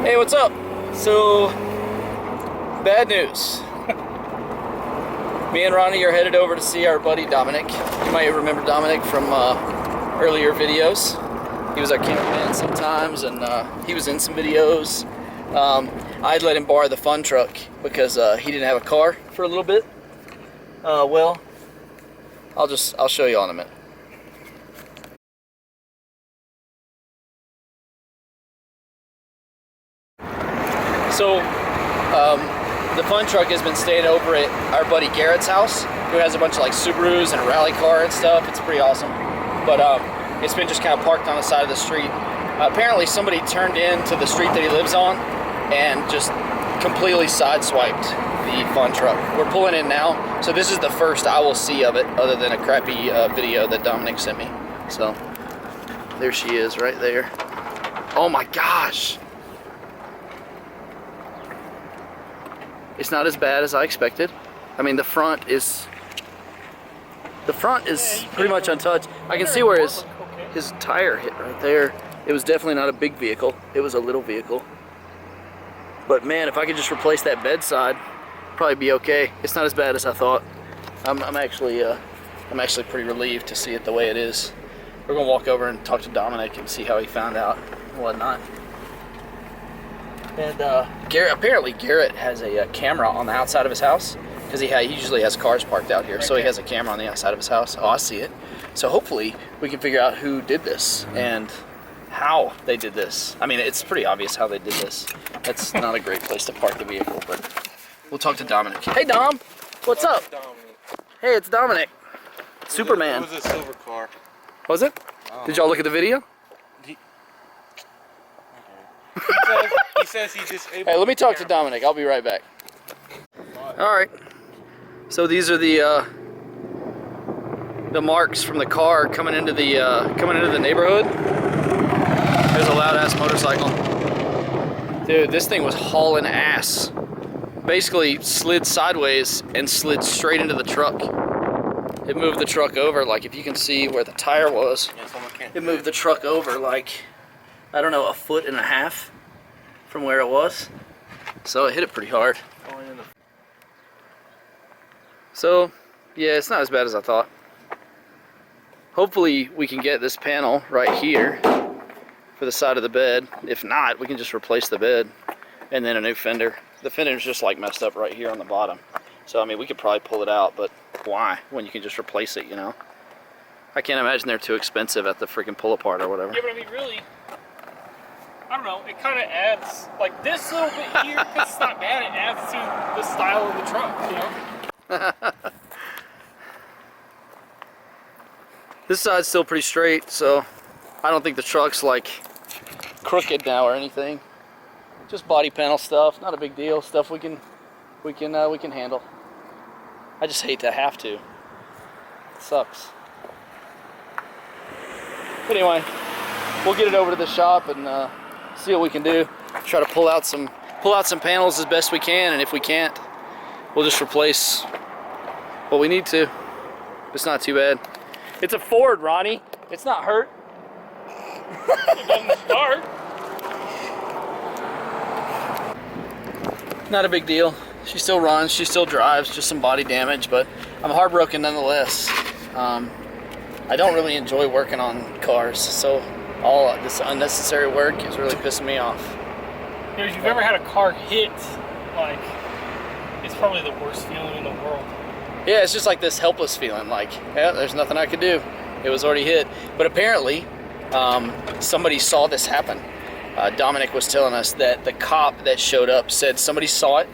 Hey, what's up? So, bad news. Me and Ronnie are headed over to see our buddy Dominic. You might remember Dominic from earlier videos. He was our cameraman sometimes, and he was in some videos. I'd let him borrow the FunTruck because he didn't have a car for a little bit. Well, I'll show you all in a minute. So, the FunTruck has been staying over at our buddy Garrett's house, who has a bunch of like Subarus and a rally car and stuff. It's pretty awesome. But it's been just kind of parked on the side of the street. Apparently somebody turned into the street that he lives on and just completely sideswiped the FunTruck. We're pulling in now, so this is the first I will see of it, other than a crappy video that Dominic sent me. So, there she is right there. Oh my gosh! It's not as bad as I expected. I mean, the front is pretty much untouched. I can see where his tire hit right there. It was definitely not a big vehicle. It was a little vehicle. But man, if I could just replace that bedside, probably be okay. It's not as bad as I thought. I'm actually pretty relieved to see it the way it is. We're gonna walk over and talk to Dominic and see how he found out and whatnot. And apparently Garrett has a camera on the outside of his house, because he usually has cars parked out here, so he has a camera on the outside of his house. Oh, I see it. So hopefully we can figure out who did this and how they did this. I mean, it's pretty obvious how they did this. That's not a great place to park the vehicle, but we'll talk to Dominic. Hey Dom, what's up? Hey, it's Dominic. Superman. It was a silver car. Was it? Did y'all look at the video? He says he just able. Hey, let me talk to Dominic. I'll be right back. All right. So these are the marks from the car coming into the neighborhood. There's a loud ass motorcycle. Dude, this thing was hauling ass. Basically slid sideways and slid straight into the truck. It moved the truck over, like if you can see where the tire was. It moved the truck over like, I don't know, 1.5 feet from where it was. So it hit it pretty hard. So, yeah, it's not as bad as I thought. Hopefully we can get this panel right here for the side of the bed. If not, we can just replace the bed and then a new fender. The fender's just like messed up right here on the bottom. So, I mean, we could probably pull it out, but why? When you can just replace it, you know? I can't imagine they're too expensive at the freaking pull apart or whatever. Yeah, but I mean, really, I don't know, it kind of adds, like this little bit here, because it's not bad, it adds to the style of the truck, you know? This side's still pretty straight, so I don't think the truck's like crooked now or anything. Just body panel stuff, not a big deal. Stuff we can handle. I just hate to have to. It sucks. But anyway, we'll get it over to the shop and see what we can do. Try to pull out some panels as best we can, and if we can't, we'll just replace what we need to. It's not too bad. It's a Ford, Ronnie. It's not hurt. It doesn't start. Not a big deal. She still runs, she still drives, just some body damage, but I'm heartbroken nonetheless. I don't really enjoy working on cars, so all this unnecessary work is really pissing me off. You know, if you've ever had a car hit, like, it's probably the worst feeling in the world. Yeah, it's just like this helpless feeling, like, yeah, there's nothing I could do. It was already hit. But apparently, somebody saw this happen. Dominic was telling us that the cop that showed up said somebody saw it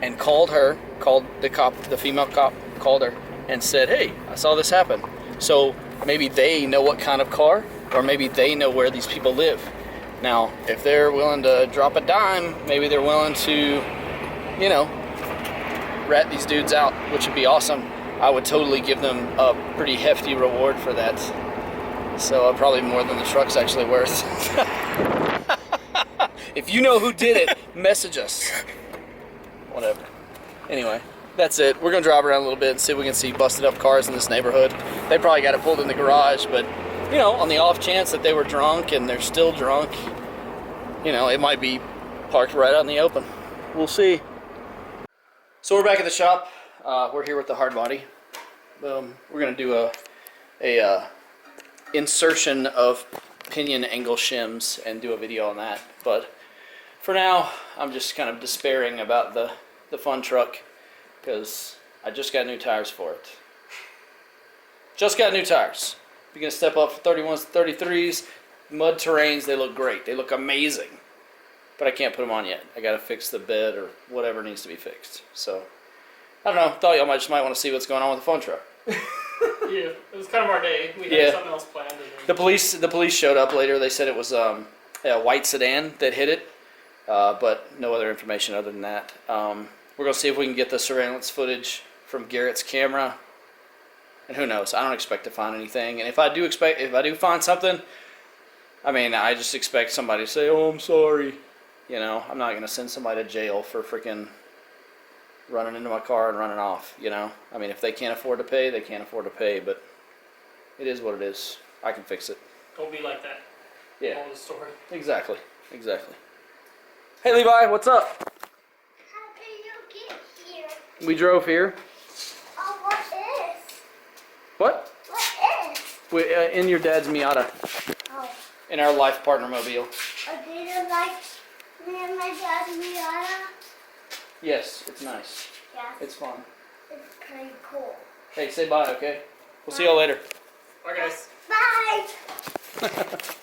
and called the female cop called her and said, hey, I saw this happen. So maybe they know what kind of car, or maybe they know where these people live. Now, if they're willing to drop a dime, maybe they're willing to, you know, rat these dudes out, which would be awesome. I would totally give them a pretty hefty reward for that. So probably more than the truck's actually worth. If you know who did it, message us. Whatever. Anyway, that's it. We're gonna drive around a little bit and see if we can see busted up cars in this neighborhood. They probably got it pulled in the garage, but you know, on the off chance that they were drunk and they're still drunk, you know, it might be parked right out in the open. We'll see. So we're back at the shop. We're here with the hard body. We're gonna do a insertion of pinion angle shims and do a video on that. But for now, I'm just kind of despairing about the FunTruck because I just got new tires for it. Just got new tires. You're gonna step up for 31s, 33s, mud terrains. They look great. They look amazing. But I can't put them on yet. I gotta fix the bed or whatever needs to be fixed. So I don't know. Thought y'all just might want to see what's going on with the FunTruck. Yeah, it was kind of our day. We had Yeah. something else planned. And The police showed up later. They said it was a white sedan that hit it, but no other information other than that. We're gonna see if we can get the surveillance footage from Garrett's camera, and who knows? I don't expect to find anything. And if I do find something, I mean, I just expect somebody to say, "Oh, I'm sorry." You know, I'm not gonna send somebody to jail for freaking running into my car and running off. You know, I mean, if they can't afford to pay, they can't afford to pay. But it is what it is. I can fix it. don't be like that. Yeah. All the story. Exactly. Exactly. Hey, Levi, what's up? How did you get here? We drove here. Oh, what is? What? What is? We in your dad's Miata, Oh, in our life partner mobile. do you like me and my dad Miata? Yes, it's nice. Yes, It's fun. it's pretty cool. Hey, say bye, okay? We'll see y'all later. Bye, guys. Bye!